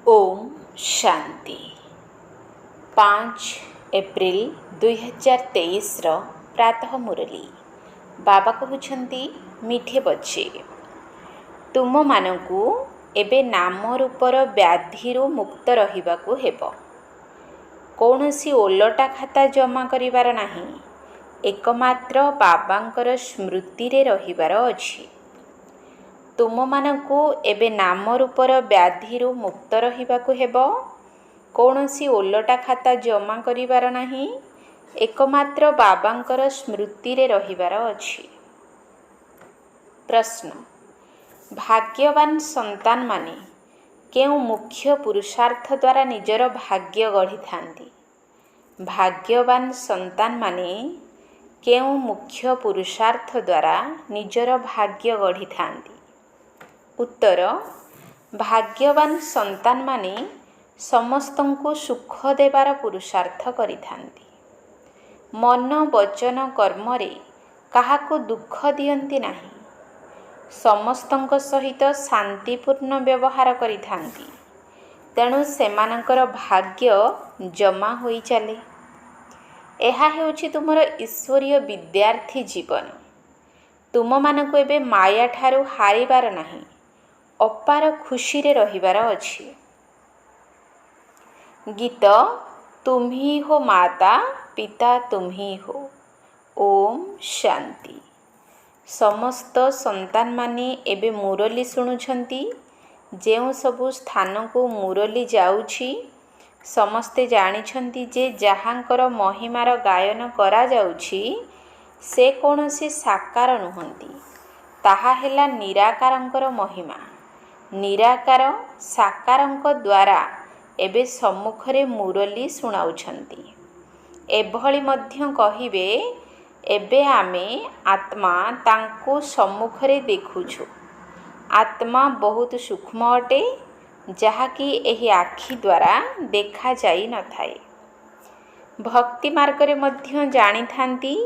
Om Shanti 5 April 2023 प्रातः मुरली बाबा कहउछंती मीठे बच्चे तुम मानकु एबे नाम रूपर व्याधिरू मुक्त रहिबाकु हेबो। कौनसी ओलटा खाता जमा करिबार नाही, एकमात्र बाबांकर स्मृति रे रहिबार अछि। तुम मानकु एबे नाम रूपर व्याधिरू मुक्त रहिबाकु हेबो। कौनसी ओलटा खाता जमा करिबार नाही, एकमात्र बाबांकर स्मृति रे रहिबार अछि। प्रश्न, भाग्यवान संतान माने केउ मुख्य पुरुषार्थ द्वारा निजर भाग्य गढ़ी थांती? भाग्यवान संतान माने केउ मुख्य पुरुषार्थ द्वारा निजर भाग्य गढ़ी थांती? उत्तर, भाग्यवान संतान माने समस्तंकु सुख देवार पुरुषार्थ करिथांती। मन वचन कर्म रे काहाकु दुख दियंती नाही। समस्तंक सहित शांतिपूर्ण व्यवहार करिथांती। तेणु सेमानंकर भाग्य जमा होई चले। एहा हेउछि तुमर ईश्वरीय विद्यार्थी जीवन। तुम मानकु एबे माया ठारू हारिबार नाही, अपार खुशी रे रहिबार अछि। गीत तुम्ही हो माता पिता तुम्ही हो। ओम शांति। समस्त संतान माने एबे मुरली शुणुछंती। जेउ सबु स्थान को मुरली जाउछि समस्ते जानिछंती जे जहाँकर महिमार गायन करा जाउछि से कौनसी साकार नुहंती, ताहा हेला निराकारंकर महिमा। निराकार साकारंक द्वारा एबे सम्मुखरे मुरली शुणाउछंती। एभଳି ମଧ୍ୟ कहिबे, एबे आमे आत्मा तांको सम्मुखरे देखुछु। आत्मा बहुत सूक्ष्म अटे, जहाँकि एही आखि द्वारा देखा जाई न थाए। भक्ति मार्गरे ମଧ୍ୟ जानी थांती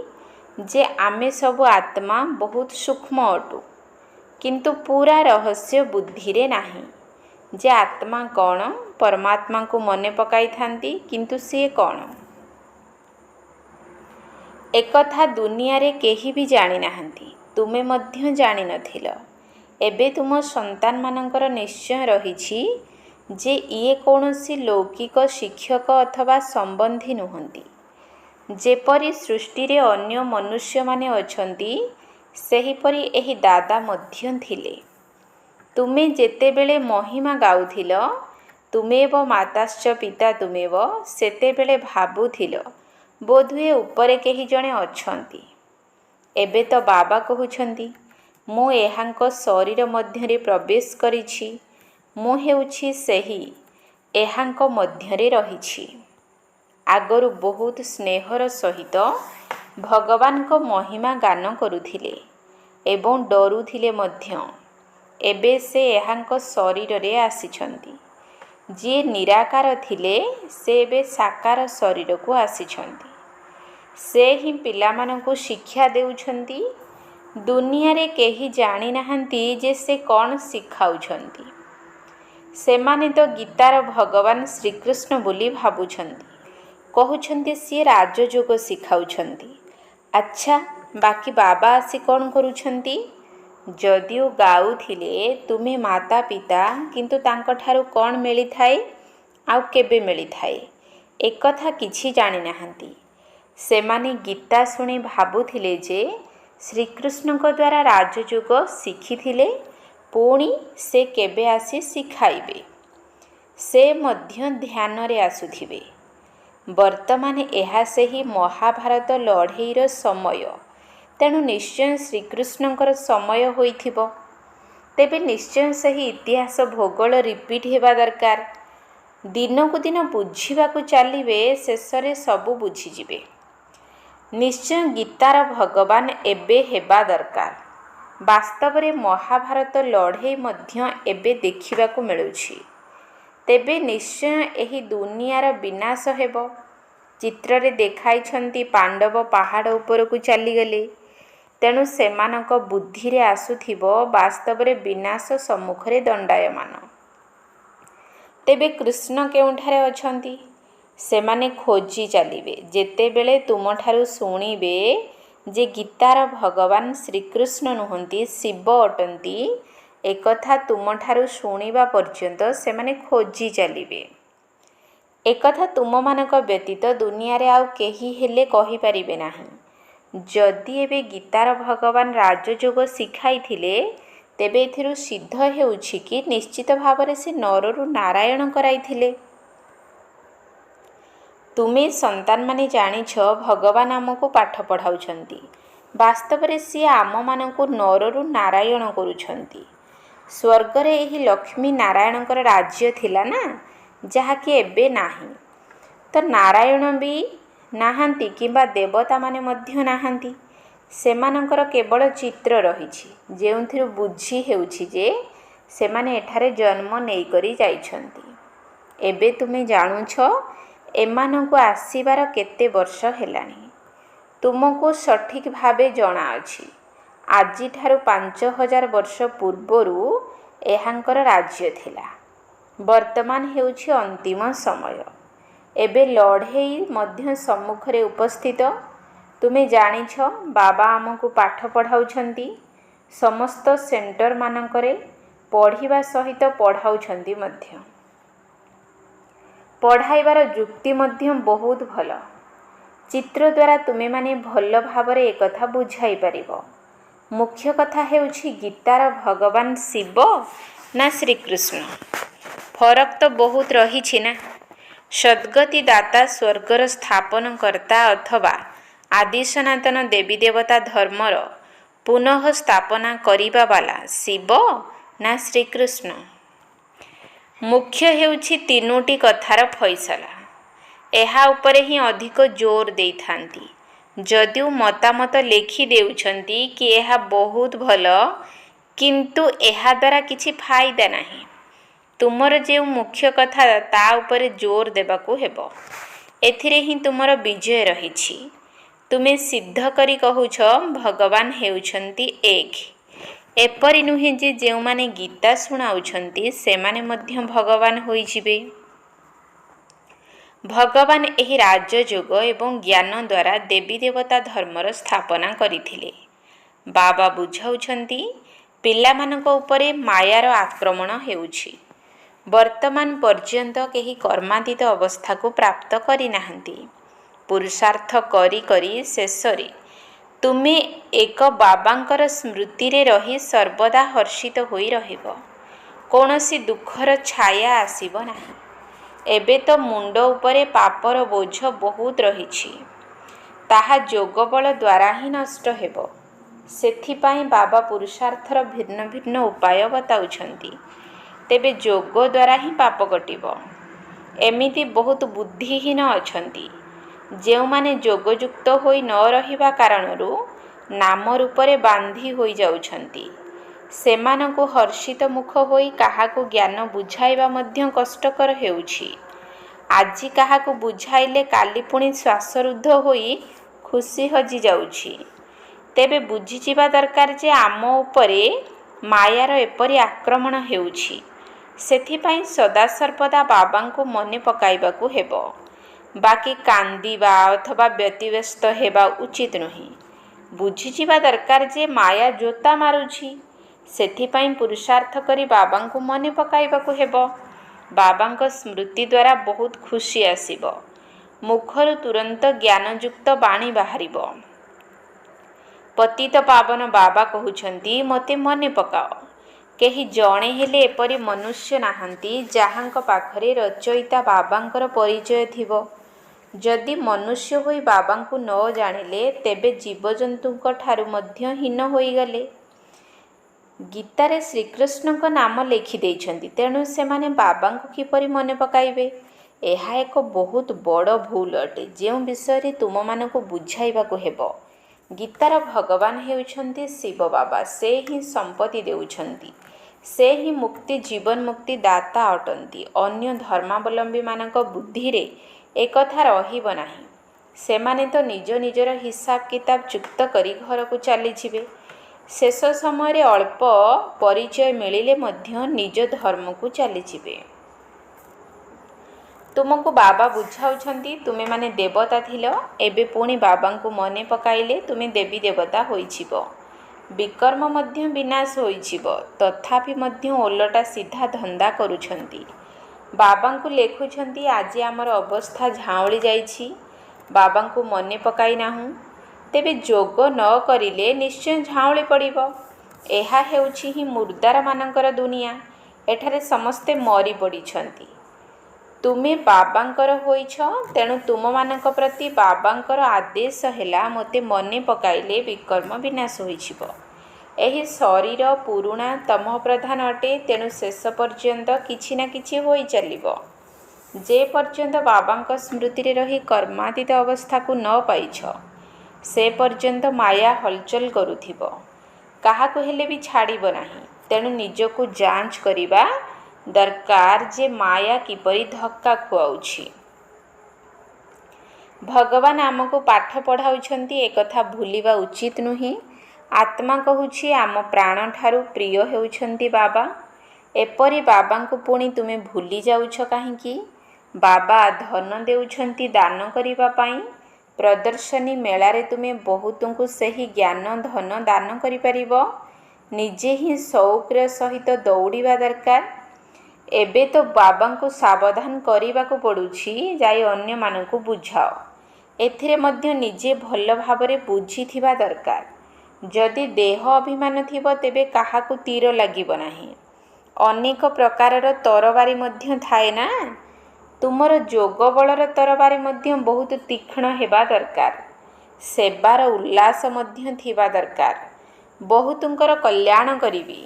जे आमे सब आत्मा बहुत सूक्ष्म अटु, किंतु पूरा रहस्य बुद्धि रे नाही जे आत्मा कौन, परमात्मा को मने पकाई थांती किंतु से कौन। एकथा दुनिया रे केही भी जानी नाहंती, तुमे ମଧ୍ୟ जानी नथिल। एबे तुम संतान मानंकर निश्चय रहिछि जे इए कौनसी लौकिक शिक्षक अथवा संबंधी नुहंती। जेपरि सृष्टि रे अन्य मनुष्य माने अछंती, सेहीपरि एही दादा ମଧ୍ୟ थिले। तुमे जेतेबेले महिमा गाउथिल, तुमेव माताश्च पिता तुमेव, सेतेबेले भाबुथिल बोधुए उपरे केही जणे अछंती। एबे तो बाबा कहउछंती, मु एहांक शरीर मध्यरे प्रवेश करिछि। मु हेउछि सेही एहांक मध्यरे रहिछि। आगरु बहुत स्नेहर सहित भगवान को महिमा गान करुथिले एवं डरुथिले ମଧ୍ୟ। एबे से एहांक शरीर रे आसिछंती। जे निराकार थिले से एबे साकार शरीर को आसिछंती। से ही पिलामानंकु शिक्षा देउछंती। दुनिया रे केही जानी नाहंती जे से कौन सिखाउछंती। सेमाने तो गीतार भगवान श्रीकृष्ण बोली भाबुछंती। कहउछंती से राजयोग सिखाउछंती। अच्छा, बाकी बाबा आसी कौन करुछंती? जदिओ गाउथिले तुमे माता पिता, किंतु तांको ठारू कौन मिली थाए आउ केबे मिली थाए, एक कथा किछि जानी नाहंती। सेमाने गीता सुनी भाबुथिले जे श्रीकृष्ण को द्वारा राजयोग शिखिथिले, पुणी से केबे आसी सिखाइबे। से मध्य ध्यान रे आसुथिबे। वर्तमान एहा सेही महाभारत लड़ेईर समय। तेणु निश्चय श्रीकृष्णकर समय होइथिबो। तेबे निश्चय सही इतिहास भूगोल रिपीट हेबा दरकार। दिन को दिन बुझिबाकु चलिबे, शेषरे सबु बुझिजिबे। निश्चय गीतार भगवान एबे हेबा दरकार। वास्तव रे महाभारत लड़ेई मध्य एबे देखिबाकु मिलुछि। तेबे निश्चय एही दुनियार विनाश हेबो। चित्र रे देखाइछंती पांडव पहाड़ उपरकु चलीगले। तेणु सेमानक बुद्धि रे आसुथिबो वास्तव रे विनाश सम्मुखरे दंडायमान। ତେବେ କୃଷ୍ଣ କେଉଁଠାରେ ଅଛନ୍ତି? ସେମାନେ ଖୋଜି ଚାଲିବେ। ଯେତେବେଳେ ତୁମଠାରୁ ଶୁଣିବେ ଯେ ଗୀତାର ଭଗବାନ ଶ୍ରୀକୃଷ୍ଣ ନୁହନ୍ତି, ଶିବ ଅଟନ୍ତି, ଏକଥା ତୁମଠାରୁ ଶୁଣିବା ପର୍ଯ୍ୟନ୍ତ ସେମାନେ ଖୋଜି ଚାଲିବେ। ଏକଥା ତୁମମାନଙ୍କ ବ୍ୟତୀତ ଦୁନିଆରେ ଆଉ କେହି ହେଲେ କହିପାରିବେ ନାହିଁ। ଯଦି ଏବେ ଗୀତାର ଭଗବାନ ରାଜଯୋଗ ଶିଖାଇଥିଲେ, ତେବେ ଏଥିରୁ ସିଦ୍ଧ ହେଉଛି କି ନିଶ୍ଚିତ ଭାବରେ ସେ ନରରୁ ନାରାୟଣ କରାଇଥିଲେ। ତୁମେ ସନ୍ତାନମାନେ ଜାଣିଛ ଭଗବାନ ଆମକୁ ପାଠ ପଢ଼ାଉଛନ୍ତି। ବାସ୍ତବରେ ସିଏ ଆମମାନଙ୍କୁ ନରରୁ ନାରାୟଣ କରୁଛନ୍ତି। ସ୍ୱର୍ଗରେ ଏହି ଲକ୍ଷ୍ମୀ ନାରାୟଣଙ୍କର ରାଜ୍ୟ ଥିଲା ନା, ଯାହାକି ଏବେ ନାହିଁ। ତ ନାରାୟଣ ବି ନାହାନ୍ତି କିମ୍ବା ଦେବତାମାନେ ମଧ୍ୟ ନାହାନ୍ତି। ସେମାନଙ୍କର କେବଳ ଚିତ୍ର ରହିଛି, ଯେଉଁଥିରୁ ବୁଝି ହେଉଛି ଯେ ସେମାନେ ଏଠାରେ ଜନ୍ମ ନେଇକରି ଯାଇଛନ୍ତି। ଏବେ ତୁମେ ଜାଣୁଛ ଏମାନଙ୍କୁ ଆସିବାର କେତେ ବର୍ଷ ହେଲାଣି। ତୁମକୁ ସଠିକ୍ ଭାବେ ଜଣାଅଛି, ଆଜିଠାରୁ 5000 ବର୍ଷ ପୂର୍ବରୁ ଏହାଙ୍କର ରାଜ୍ୟ ଥିଲା। ବର୍ତ୍ତମାନ ହେଉଛି ଅନ୍ତିମ ସମୟ। ଏବେ ଲଢ଼େଇ ମଧ୍ୟ ସମ୍ମୁଖରେ ଉପସ୍ଥିତ। ତୁମେ ଜାଣିଛ ବାବା ଆମକୁ ପାଠ ପଢ଼ାଉଛନ୍ତି। ସମସ୍ତ ସେଣ୍ଟରମାନଙ୍କରେ ପଢ଼ିବା ସହିତ ପଢ଼ାଉଛନ୍ତି ମଧ୍ୟ। ପଢ଼ାଇବାର ଯୁକ୍ତି ମଧ୍ୟ ବହୁତ ଭଲ। ଚିତ୍ର ଦ୍ୱାରା ତୁମେମାନେ ଭଲ ଭାବରେ ଏକଥା ବୁଝାଇ ପାରିବ। ମୁଖ୍ୟ କଥା ହେଉଛି ଗୀତାର ଭଗବାନ ଶିବ ନା ଶ୍ରୀକୃଷ୍ଣ। ଫରକ ତ ବହୁତ ରହିଛି ନା। ସଦ୍ଗତି ଦାତା, ସ୍ୱର୍ଗର ସ୍ଥାପନକର୍ତ୍ତା ଅଥବା ଆଦି ସନାତନ ଦେବୀ ଦେବତା ଧର୍ମର ପୁନଃ ସ୍ଥାପନା କରିବାବାଲା ଶିବ ନା ଶ୍ରୀକୃଷ୍ଣ। ମୁଖ୍ୟ ହେଉଛି ତିନୋଟି କଥାର ଫଇସଲା। ଏହା ଉପରେ ହିଁ ଅଧିକ ଜୋର ଦେଇଥାନ୍ତି। ଯଦିଓ ମତାମତ ଲେଖି ଦେଉଛନ୍ତି କି ଏହା ବହୁତ ଭଲ, କିନ୍ତୁ ଏହାଦ୍ୱାରା କିଛି ଫାଇଦା ନାହିଁ। ତୁମର ଯେଉଁ ମୁଖ୍ୟ କଥା ତା ଉପରେ ଜୋର ଦେବାକୁ ହେବ। ଏଥିରେ ହିଁ ତୁମର ବିଜୟ ରହିଛି। ତୁମେ ସିଦ୍ଧ କରି କହୁଛ ଭଗବାନ ହେଉଛନ୍ତି ଏକ। ଏପରି ନୁହେଁ ଯେ ଯେଉଁମାନେ ଗୀତା ଶୁଣାଉଛନ୍ତି ସେମାନେ ମଧ୍ୟ ଭଗବାନ ହୋଇଯିବେ। ଭଗବାନ ଏହି ରାଜଯୋଗ ଏବଂ ଜ୍ଞାନ ଦ୍ୱାରା ଦେବୀ ଦେବତା ଧର୍ମର ସ୍ଥାପନା କରିଥିଲେ। ବାବା ବୁଝାଉଛନ୍ତି ପିଲାମାନଙ୍କ ଉପରେ ମାୟାର ଆକ୍ରମଣ ହେଉଛି। ବର୍ତ୍ତମାନ ପର୍ଯ୍ୟନ୍ତ କେହି କର୍ମାତୀତ ଅବସ୍ଥାକୁ ପ୍ରାପ୍ତ କରିନାହାନ୍ତି। ପୁରୁଷାର୍ଥ କରି କରି ଶେଷରେ ତୁମେ ଏକ ବାବାଙ୍କର ସ୍ମୃତିରେ ରହି ସର୍ବଦା ହର୍ଷିତ ହୋଇ ରହିବ। କୌଣସି ଦୁଃଖର ଛାୟା ଆସିବ ନାହିଁ। ଏବେ ତ ମୁଣ୍ଡ ଉପରେ ପାପର ବୋଝ ବହୁତ ରହିଛି। ତାହା ଯୋଗବଳ ଦ୍ୱାରା ହିଁ ନଷ୍ଟ ହେବ। ସେଥିପାଇଁ ବାବା ପୁରୁଷାର୍ଥର ଭିନ୍ନ ଭିନ୍ନ ଉପାୟ ବତାଉଛନ୍ତି। ତେବେ ଯୋଗ ଦ୍ୱାରା ହିଁ ପାପ କଟିବ। ଏମିତି ବହୁତ ବୁଦ୍ଧିହୀନ ଅଛନ୍ତି, ଯେଉଁମାନେ ଯୋଗଯୁକ୍ତ ହୋଇ ନ ରହିବା କାରଣରୁ ନାମ ରୂପରେ ବାନ୍ଧି ହୋଇଯାଉଛନ୍ତି। ସେମାନଙ୍କୁ ହର୍ଷିତ ମୁଖ ହୋଇ କାହାକୁ ଜ୍ଞାନ ବୁଝାଇବା ମଧ୍ୟ କଷ୍ଟକର ହେଉଛି। ଆଜି କାହାକୁ ବୁଝାଇଲେ କାଲି ପୁଣି ଶ୍ୱାସରୁଦ୍ଧ ହୋଇ ଖୁସି ହଜିଯାଉଛି। ତେବେ ବୁଝିଯିବା ଦରକାର ଯେ ଆମ ଉପରେ ମାୟାର ଏପରି ଆକ୍ରମଣ ହେଉଛି। ସେଥିପାଇଁ ସଦାସର୍ବଦା ବାବାଙ୍କୁ ମନେ ପକାଇବାକୁ ହେବ। ବାକି କାନ୍ଦିବା ଅଥବା ବ୍ୟତିବ୍ୟସ୍ତ ହେବା ଉଚିତ ନୁହେଁ। ବୁଝିଯିବା ଦରକାର ଯେ ମାୟା ଜୋତା ମାରୁଛି। ସେଥିପାଇଁ ପୁରୁଷାର୍ଥ କରି ବାବାଙ୍କୁ ମନେ ପକାଇବାକୁ ହେବ। ବାବାଙ୍କ ସ୍ମୃତି ଦ୍ୱାରା ବହୁତ ଖୁସି ଆସିବ। ମୁଖରୁ ତୁରନ୍ତ ଜ୍ଞାନଯୁକ୍ତ ବାଣୀ ବାହାରିବ। ପତିତ ପାବନ ବାବା କହୁଛନ୍ତି ମୋତେ ମନେ ପକାଅ। କେହି ଜଣେ ହେଲେ ଏପରି ମନୁଷ୍ୟ ନାହାନ୍ତି ଯାହାଙ୍କ ପାଖରେ ରଚୟିତା ବାବାଙ୍କର ପରିଚୟ ଥିବ। ଯଦି ମନୁଷ୍ୟ ହୋଇ ବାବାଙ୍କୁ ନ ଜାଣିଲେ, ତେବେ ଜୀବଜନ୍ତୁଙ୍କ ଠାରୁ ମଧ୍ୟ ହୀନ ହୋଇଗଲେ। ଗୀତାରେ ଶ୍ରୀକୃଷ୍ଣଙ୍କ ନାମ ଲେଖିଦେଇଛନ୍ତି, ତେଣୁ ସେମାନେ ବାବାଙ୍କୁ କିପରି ମନେ ପକାଇବେ? ଏହା ଏକ ବହୁତ ବଡ଼ ଭୁଲ ଅଟେ, ଯେଉଁ ବିଷୟରେ ତୁମମାନଙ୍କୁ ବୁଝାଇବାକୁ ହେବ। ଗୀତାର ଭଗବାନ ହେଉଛନ୍ତି ଶିବ ବାବା। ସେ ହିଁ ସମ୍ପତ୍ତି ଦେଉଛନ୍ତି। ସେ ହିଁ ମୁକ୍ତି, ଜୀବନ ମୁକ୍ତି ଦାତା ଅଟନ୍ତି। ଅନ୍ୟ ଧର୍ମାବଲମ୍ବୀମାନଙ୍କ ବୁଦ୍ଧିରେ ଏକଥା ରହିବ ନାହିଁ। ସେମାନେ ତ ନିଜ ନିଜର ହିସାବ କିତାବ ଯୁକ୍ତ କରି ଘରକୁ ଚାଲିଯିବେ। ଶେଷ ସମୟରେ ଅଳ୍ପ ପରିଚୟ ମିଳିଲେ ମଧ୍ୟ ନିଜ ଧର୍ମକୁ ଚାଲିଯିବେ। ତୁମକୁ ବାବା ବୁଝାଉଛନ୍ତି ତୁମେ ମାନେ ଦେବତା ଥିଲ, ଏବେ ପୁଣି ବାବାଙ୍କୁ ମନେ ପକାଇଲେ ତୁମେ ଦେବୀ ଦେବତା ହୋଇଯିବ। ବିକର୍ମ ମଧ୍ୟ ବିନାଶ ହୋଇଯିବ, ତଥାପି ମଧ୍ୟ ଓଲଟା ସିଧା ଧନ୍ଦା କରୁଛନ୍ତି। ବାବାଙ୍କୁ ଲେଖୁଛନ୍ତି ଆଜି ଆମର ଅବସ୍ଥା ଝାଉଁଳି ଯାଇଛି, ବାବାଙ୍କୁ ମନେ ପକାଇ ନାହୁଁ, ତେବେ ଯୋଗ ନ କରିଲେ ନିଶ୍ଚୟ ଝାଉଁଳି ପଡ଼ିବ। ଏହା ହେଉଛି ହିଁ ମୁର୍ଦାରମାନଙ୍କର ଦୁନିଆ। ଏଠାରେ ସମସ୍ତେ ମରି ପଡ଼ିଛନ୍ତି। ତୁମେ ବାବାଙ୍କର ହୋଇଛ, ତେଣୁ ତୁମମାନଙ୍କ ପ୍ରତି ବାବାଙ୍କର ଆଦେଶ ହେଲା ମୋତେ ମନେ ପକାଇଲେ ବିକର୍ମ ବିନାଶ ହୋଇଯିବ। ଏହି ଶରୀର ପୁରୁଣା ତମଃ ପ୍ରଧାନ ଅଟେ, ତେଣୁ ଶେଷ ପର୍ଯ୍ୟନ୍ତ କିଛି ନା କିଛି ହୋଇ ଚାଲିବ। ଯେ ପର୍ଯ୍ୟନ୍ତ ବାବାଙ୍କ ସ୍ମୃତିରେ ରହି କର୍ମାତୀତ ଅବସ୍ଥାକୁ ନ ପାଇଛ, ସେ ପର୍ଯ୍ୟନ୍ତ ମାୟା ହଲଚଲ କରୁଥିବ, କାହାକୁ ହେଲେ ବି ଛାଡ଼ିବ ନାହିଁ। ତେଣୁ ନିଜକୁ ଯାଞ୍ଚ କରିବା ଦରକାର ଯେ ମାୟା କିପରି ଧକ୍କା ଖୁଆଉଛି। ଭଗବାନ ଆମକୁ ପାଠ ପଢ଼ାଉଛନ୍ତି, ଏକଥା ଭୁଲିବା ଉଚିତ ନୁହେଁ। ଆତ୍ମା କହୁଛି ଆମ ପ୍ରାଣଠାରୁ ପ୍ରିୟ ହେଉଛନ୍ତି ବାବା। ଏପରି ବାବାଙ୍କୁ ପୁଣି ତୁମେ ଭୁଲି ଯାଉଛ କାହିଁକି? ବାବା ଧନ ଦେଉଛନ୍ତି ଦାନ କରିବା ପାଇଁ। ପ୍ରଦର୍ଶନୀ ମେଳାରେ ତୁମେ ବହୁତଙ୍କୁ ସେହି ଜ୍ଞାନ ଧନ ଦାନ କରିପାରିବ। ନିଜେ ହିଁ ସଉକର ସହିତ ଦୌଡ଼ିବା ଦରକାର। ଏବେ ତ ବାବାଙ୍କୁ ସାବଧାନ କରିବାକୁ ପଡ଼ୁଛି, ଯାଇ ଅନ୍ୟମାନଙ୍କୁ ବୁଝାଅ। ଏଥିରେ ମଧ୍ୟ ନିଜେ ଭଲ ଭାବରେ ବୁଝିଥିବା ଦରକାର। ଯଦି ଦେହ ଅଭିମାନ ଥିବ, ତେବେ କାହାକୁ ତୀର ଲାଗିବ ନାହିଁ। ଅନେକ ପ୍ରକାରର ତରବାରୀ ମଧ୍ୟ ଥାଏ ନା। ତୁମର ଯୋଗ ବଳର ତରବାରୀ ମଧ୍ୟ ବହୁତ ତୀକ୍ଷ୍ଣ ହେବା ଦରକାର। ସେବାର ଉଲ୍ଲାସ ମଧ୍ୟ ଥିବା ଦରକାର। ବହୁତଙ୍କର କଲ୍ୟାଣ କରିବି।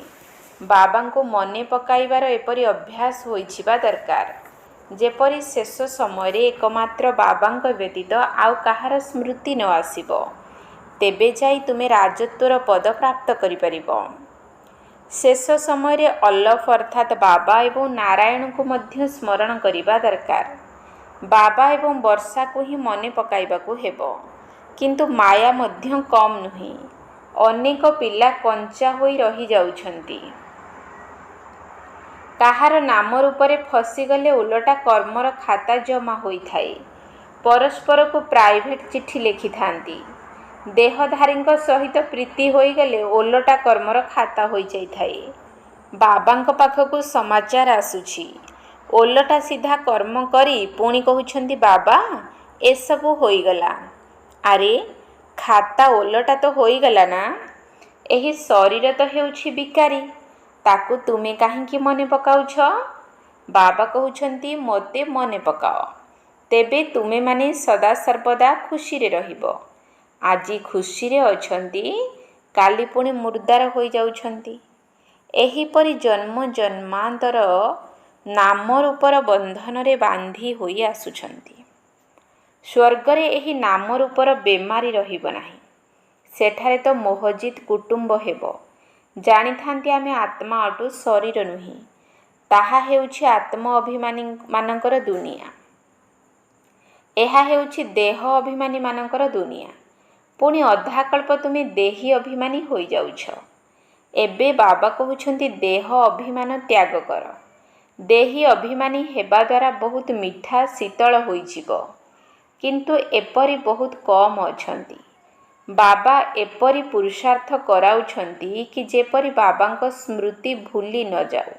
ବାବାଙ୍କୁ ମନେ ପକାଇବାର ଏପରି ଅଭ୍ୟାସ ହୋଇଯିବା ଦରକାର, ଯେପରି ଶେଷ ସମୟରେ ଏକମାତ୍ର ବାବାଙ୍କ ବ୍ୟତୀତ ଆଉ କାହାର ସ୍ମୃତି ନ ଆସିବ। ତେବେ ଯାଇ ତୁମେ ରାଜତ୍ୱର ପଦ ପ୍ରାପ୍ତ କରିପାରିବ। ଶେଷ ସମୟରେ ଅଲଫ ଅର୍ଥାତ୍ ବାବା ଏବଂ ନାରାୟଣଙ୍କୁ ମଧ୍ୟ ସ୍ମରଣ କରିବା ଦରକାର। ବାବା ଏବଂ ବର୍ଷାକୁ ହିଁ ମନେ ପକାଇବାକୁ ହେବ। କିନ୍ତୁ ମାୟା ମଧ୍ୟ କମ୍ ନୁହେଁ। ଅନେକ ପିଲା କଞ୍ଚା ହୋଇ ରହିଯାଉଛନ୍ତି। କାହାର ନାମ ରୂପରେ ଫସିଗଲେ ଓଲଟା କର୍ମର ଖାତା ଜମା ହୋଇଥାଏ। ପରସ୍ପରକୁ ପ୍ରାଇଭେଟ୍ ଚିଠି ଲେଖିଥାନ୍ତି। ଦେହଧାରୀଙ୍କ ସହିତ ପ୍ରୀତି ହୋଇଗଲେ ଓଲଟା କର୍ମର ଖାତା ହୋଇଯାଇଥାଏ। ବାବାଙ୍କ ପାଖକୁ ସମାଚାର ଆସୁଛି, ଓଲଟା ସିଧା କର୍ମ କରି ପୁଣି କହୁଛନ୍ତି ବାବା ଏସବୁ ହୋଇଗଲା। ଆରେ ଖାତା ଓଲଟା ତ ହୋଇଗଲା ନା। ଏହି ଶରୀର ତ ହେଉଛି ବିକାରୀ, ତାକୁ ତୁମେ କାହିଁକି ମନେ ପକାଉଛ? ବାବା କହୁଛନ୍ତି ମୋତେ ମନେ ପକାଅ, ତେବେ ତୁମେମାନେ ସଦାସର୍ବଦା ଖୁସିରେ ରହିବ। ଆଜି ଖୁସିରେ ଅଛନ୍ତି, କାଲି ପୁଣି ମୁର୍ଦାର ହୋଇଯାଉଛନ୍ତି। ଏହିପରି ଜନ୍ମ ଜନ୍ମାନ୍ତର ନାମ ରୂପର ବନ୍ଧନରେ ବାନ୍ଧି ହୋଇ ଆସୁଛନ୍ତି। ସ୍ୱର୍ଗରେ ଏହି ନାମ ରୂପର ବେମାରୀ ରହିବ ନାହିଁ। ସେଠାରେ ତ ମୋହଜିତ କୁଟୁମ୍ବ ହେବ। ଜାଣିଥାନ୍ତି ଆମେ ଆତ୍ମା ଅଟୁ, ଶରୀର ନୁହେଁ। ତାହା ହେଉଛି ଆତ୍ମ ଅଭିମାନୀମାନଙ୍କର ଦୁନିଆ। ଏହା ହେଉଛି ଦେହ ଅଭିମାନୀମାନଙ୍କର ଦୁନିଆ। ପୁଣି ଅଧାକଳ୍ପ ତୁମେ ଦେହୀ ଅଭିମାନୀ ହୋଇଯାଉଛ। ଏବେ ବାବା କହୁଛନ୍ତି ଦେହ ଅଭିମାନ ତ୍ୟାଗ କର। ଦେହୀ ଅଭିମାନୀ ହେବା ଦ୍ୱାରା ବହୁତ ମିଠା ଶୀତଳ ହୋଇଯିବ, କିନ୍ତୁ ଏପରି ବହୁତ କମ୍ ଅଛନ୍ତି। ବାବା ଏପରି ପୁରୁଷାର୍ଥ କରାଉଛନ୍ତି କି ଯେପରି ବାବାଙ୍କ ସ୍ମୃତି ଭୁଲି ନ ଯାଉ।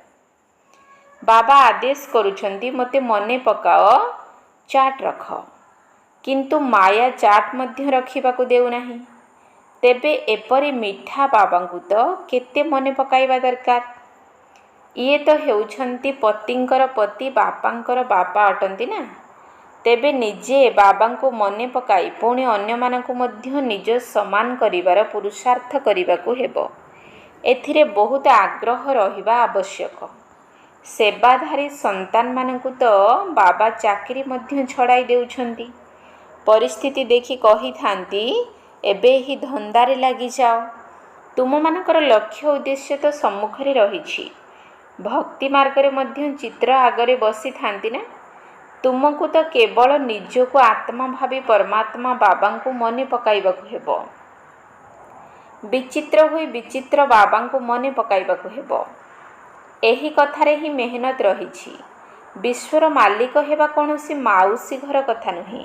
ବାବା ଆଦେଶ କରୁଛନ୍ତି ମୋତେ ମନେ ପକାଅ, ଚାଟ୍ ରଖ। କିନ୍ତୁ ମାୟା ଚାଟ୍ ମଧ୍ୟ ରଖିବାକୁ ଦେଉନାହିଁ। ତେବେ ଏପରି ମିଠା ବାବାଙ୍କୁ ତ କେତେ ମନେ ପକାଇବା ଦରକାର। ଇଏ ତ ହେଉଛନ୍ତି ପତିଙ୍କର ପତି, ବାପାଙ୍କର ବାପା ଅଟନ୍ତି ନା। ତେବେ ନିଜେ ବାବାଙ୍କୁ ମନେ ପକାଇ ପୁଣି ଅନ୍ୟମାନଙ୍କୁ ମଧ୍ୟ ନିଜ ସମାନ କରିବାର ପୁରୁଷାର୍ଥ କରିବାକୁ ହେବ। ଏଥିରେ ବହୁତ ଆଗ୍ରହ ରହିବା ଆବଶ୍ୟକ। ସେବାଧାରୀ ସନ୍ତାନମାନଙ୍କୁ ତ ବାବା ଚାକିରି ମଧ୍ୟ ଛଡ଼ାଇ ଦେଉଛନ୍ତି। ପରିସ୍ଥିତି ଦେଖି କହିଥାନ୍ତି ଏବେ ଏହି ଧନ୍ଦାରେ ଲାଗିଯାଅ। ତୁମମାନଙ୍କର ଲକ୍ଷ୍ୟ ଉଦ୍ଦେଶ୍ୟ ତ ସମ୍ମୁଖରେ ରହିଛି। ଭକ୍ତି ମାର୍ଗରେ ମଧ୍ୟ ଚିତ୍ର ଆଗରେ ବସିଥାନ୍ତି ନା। ତୁମକୁ ତ କେବଳ ନିଜକୁ ଆତ୍ମା ଭାବି ପରମାତ୍ମା ବାବାଙ୍କୁ ମନେ ପକାଇବାକୁ ହେବ। ବିଚିତ୍ର ହୋଇ ବିଚିତ୍ର ବାବାଙ୍କୁ ମନେ ପକାଇବାକୁ ହେବ। ଏହି କଥାରେ ହିଁ ମେହନତ ରହିଛି। विश्वर मालिक हेबा कौनसी माउसी घर कथा नुहे।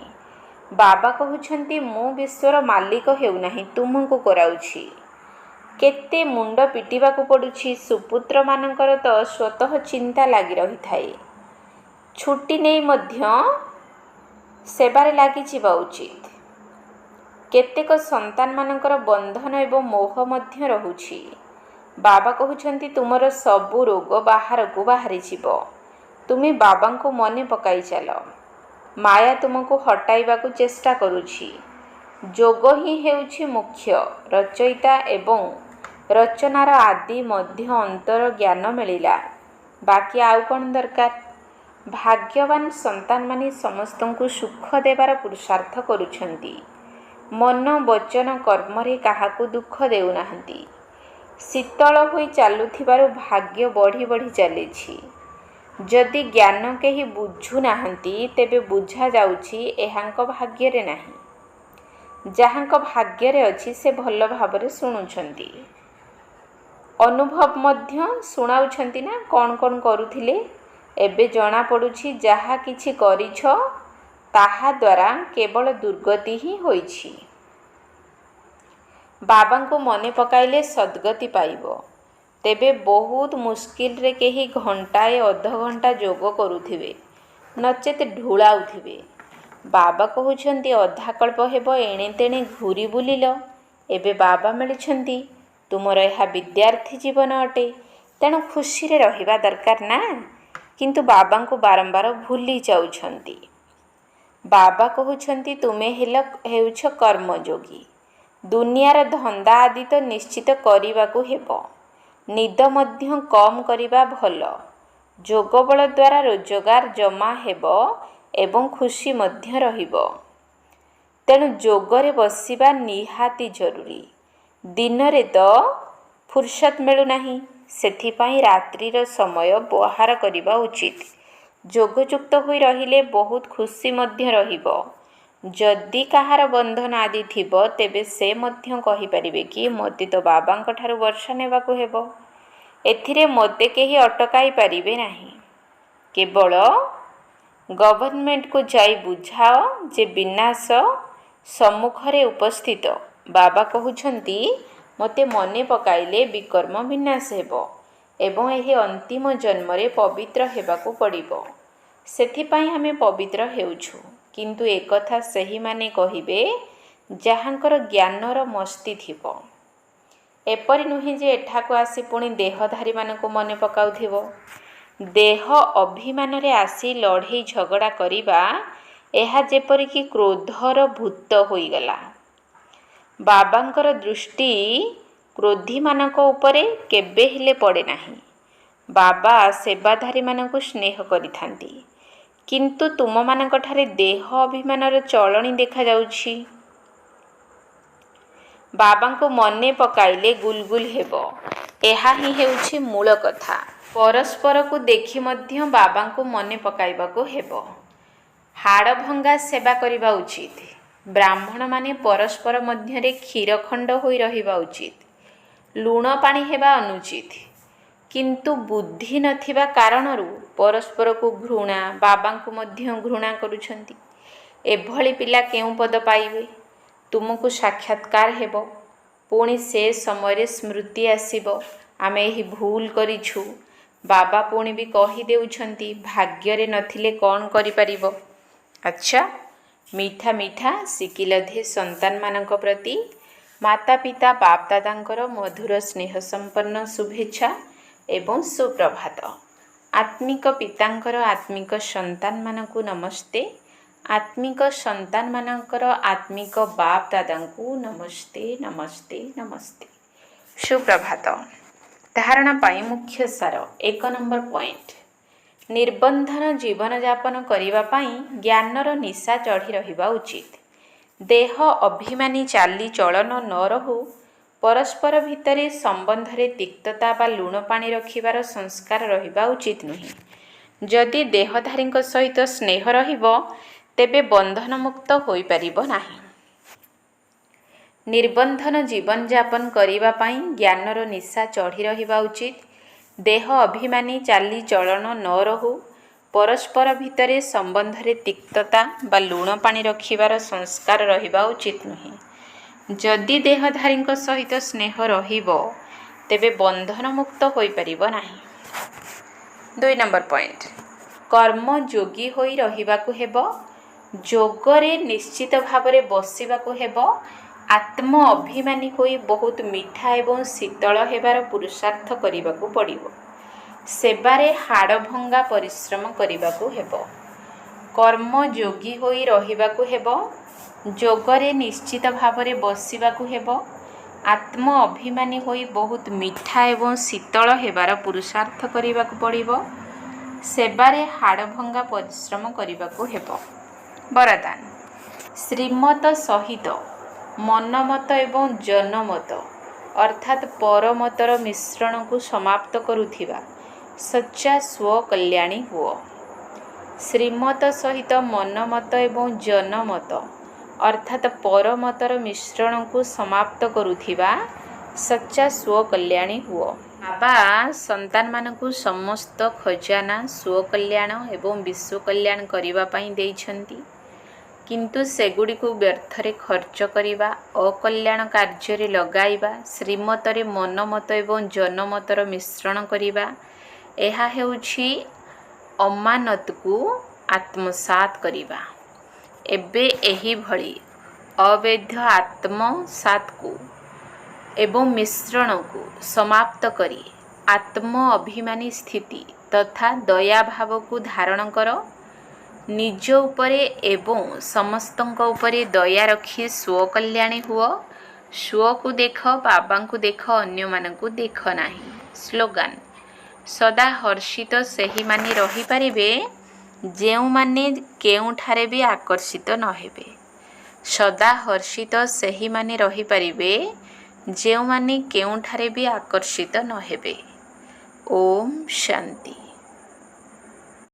बाबा कहउछंती मु विश्वर मालिक हेउनाही तुमको कराउछि। केते मुंड पिटिबाकू पड़ुछि। सुपुत्र मानकर तो स्वतः चिंता लगी रही थाए। छुट्टी नहीं मध्य सेबारे लागि जिबा उचित। केतेक संतान मानकर बंधन एवं मोह मध्य रहुछि। बाबा कहउछंती तुमर सबु रोग बाहर को बाहरी जिवो। तुमी बाबा को मने पकाई चल। माया तुमको हटाइबा को चेष्टा करुछि। जोग ही हेउछि मुख्य। रचयिता एवं रचनार आदि मध्य अंतर ज्ञान मिलिला। बाकी आउ कौन दरकार। भाग्यवान संतान मानी समस्त को सुख देवार पुरुषार्थ करुछंती। मन वचन कर्म रे काहाकू दुख देउनाहंती। शीतल होई चालुथिबारु भाग्य बढ़ी बढ़ी चलीछि। जदि ज्ञान केही बुझु नाहंती तेबे बुझा जाउछि एहांक भाग्य रे नाही। जहांक भाग्य रे अछि से भल भाबरे सुनुछंती। अनुभव मध्य सुनाउछंती ना कौन कौन करुथिले। एबे जना पड़ुछि जहा किछि करिछ ताहा द्वारा केवल दुर्गति ही होइछि। बाबा को मने पकाइले सद्गति पाइबो। तेबे बहुत मुश्किल रे केही घंटाए अध घंटा जोग करुथिबे नचेत ढुलाउथिबे। बाबा कहउछंती अधा कल्प हेबो एणे तेणे घूरी बुलिल। एबे बाबा मिलिछंती। तुमर यह विद्यार्थी जीवन अटे तेणु खुशी रे रहिबा दरकार ना। किंतु बाबा को बारंबार भूली जाउछंती। बाबा कहउछंती तुमे हेउछ कर्मयोगी। दुनियार धंदा आदि तो निश्चित करिबाकू हेबो। निद मध्य कम करिबा भल। जोग बल द्वारा रोजगार जमा हेबो एवं खुशी मध्य रहिबो। तेणु जोगरे बसिबा निहाती जरूरी। दिन रे तो फुर्सत मिलु नाही। सेथिपाई रात्रिर समय बाहर करिबा उचित। जोगयुक्त होई रहिले बहुत खुशी मध्य रहिबो। जदि काहार बंधन आदि थिबो तेबे से मध्य कहि परिबे कि मते तो बाबांक ठारु वर्षा नेबाकू हेबो। एथिरे मते केही अटकाई परिबे नाही। केवल गवर्नमेंट को जाई बुझाओ जे विनाश सम्मुखरे उपस्थित। बाबा कहउछंती मते मने पकाइले विकर्म विनाश हेबो एवं एही अंतिम जन्म रे पवित्र हेबाकू पड़िबो। सेथिपाई आमे पवित्र हेउछु। किंतु एकथा सही माने कहिबे जहांकर ज्ञानर मस्ती थिबो। एपरि नुहे जे एठाको आसी पुणी देहधारी मानकू मने पकाउथिबो। देह अभिमान रे आसी लड़े झगड़ा करिबा एहा जेपरि कि क्रोधर भूत होइगला। बाबांकर दृष्टि क्रोधी मानक उपरे केबे हेले पड़े नाही। बाबा सेवाधारी मानकू स्नेह करिथांती। किंतु तुम मानक ठारे देह अभिमानर चलणी देखा जाउछि। बाबा को मने पकाइले गुलगुल हेबो। एहा ही हेउछि मूल कथा। परस्पर को देखि मध्य बाबा को मने पकाइबाकू हेबो। हाड़ भंगा सेवा करिबा उचित। ब्राह्मण माने परस्पर मध्यरे क्षीरखंड होई रहिबा उचित। लुण पानी हेबा अनुचित। किंतु बुद्धि नथिबा कारणरू परस्पर को घृणा बाबा को मध्य घृणा करुछंती। एभली पिला केउ पद पाइबे। तुमको साक्षात्कार हेबो। पुणी से समय स्मृति आसीबो आमे एही भूल करिछु। बाबा पुणी भी कही देउछंती भाग्य रे नथिले कौन करि परिबो। अच्छा मीठा मीठा सिकिलधे संतान मानक प्रति माता पिता बाप दादांकर मधुर स्नेह संपन्न शुभेच्छा एवं सुप्रभात। आत्मिक पितांकर आत्मिक संतान मानकू नमस्ते। आत्मिक संतान मानकर आत्मिक बाप दादांकू नमस्ते नमस्ते नमस्ते। सुप्रभात। धारणा पाई मुख्य सार 1 नंबर पॉइंट। निर्बंधन जीवन यापन करिबा पाई ज्ञानर निशा चढ़ी रहिबा उचित। देह अभिमानी चाली चलन न रहू। परस्पर भितरे संबंधरे तिक्तता बा लुण पानी रखिबार संस्कार रहिबा उचित नुहे। जदि देहधारी सहित स्नेह रहिबो तेबे बंधन मुक्त होई परिबो नाही। निर्बंधन जीवन यापन करिबा पाई ज्ञानर निशा चढ़ी रहिबा उचित। देह अभिमानी चाली चलन न रहू। परस्पर भितरे संबंधरे तिक्तता बा लुण पानी रखिबार संस्कार रहिबा उचित नुहे। जदि देहधारी सहित स्नेह रहिबो तेबे बंधन मुक्त होई परिबो नाही। 2 नंबर पॉइंट, कर्म योगी होई रहिबाकु हेबो, जोगरे निश्चित भावरे बसिबाकु हेबो, आत्म अभिमानी होई बहुत मीठा एवं शीतल हेबार पुरुषार्थ करिबाकु पड़िबो, सेबारे हाड़भंगा परिश्रम करिबाकु हेबो। कर्म योगी होई रहिबाकु हेबो, जोगरे निश्चित भावरे बसिबाकु हेबो, आत्म अभिमानी होई बहुत मीठा एवं शीतल हेबार पुरुषार्थ करिबाकु पड़िबो, सेबारे हाड़भंगा परिश्रम करिबाकु हेबो। वरदान, श्रीमत सहित मनमत एवं जनमत अर्थात परमतर मिश्रण को समाप्त करुथिबा सच्चा स्वकल्याणी हुओ। श्रीमत सहित मनमत एवं जनमत अर्थात परमतर मिश्रण को समाप्त करुथिबा सच्चा स्वकल्याणी हुओ। बाबा संतान मानकु समस्त खजाना स्वकल्याण एवं विश्व कल्याण करिबा पई देइछंती, किंतु सेगुड़ी को व्यर्थरे खर्च करिबा, अकल्याण कार्य लगाइबा, श्रीमतरे मनमत एवं जनमतर मिश्रण करिबा, एहा हेउछि अमानत को आत्मसात करिबा। एबे एही भଳି अवैध आत्मसात को एवं मिश्रण को समाप्त करी आत्म अभिमानी स्थिति तथा दया भाव को धारण कर, निज उपरे एवं समस्तଙ୍କ उपरे दया रखी स्वकल्याणी हुओ। स्व को देख, बाबा को देख, अन्य मानकु देख नाही। स्लोगान, सदा हर्षित सेही माने रही पारिबे जेउ माने केउठारे भी आकर्षित न हेबे। सदा हर्षित सेही माने रही पारिबे जेउ माने केउठारे भी आकर्षित न हेबे। ओम शांति।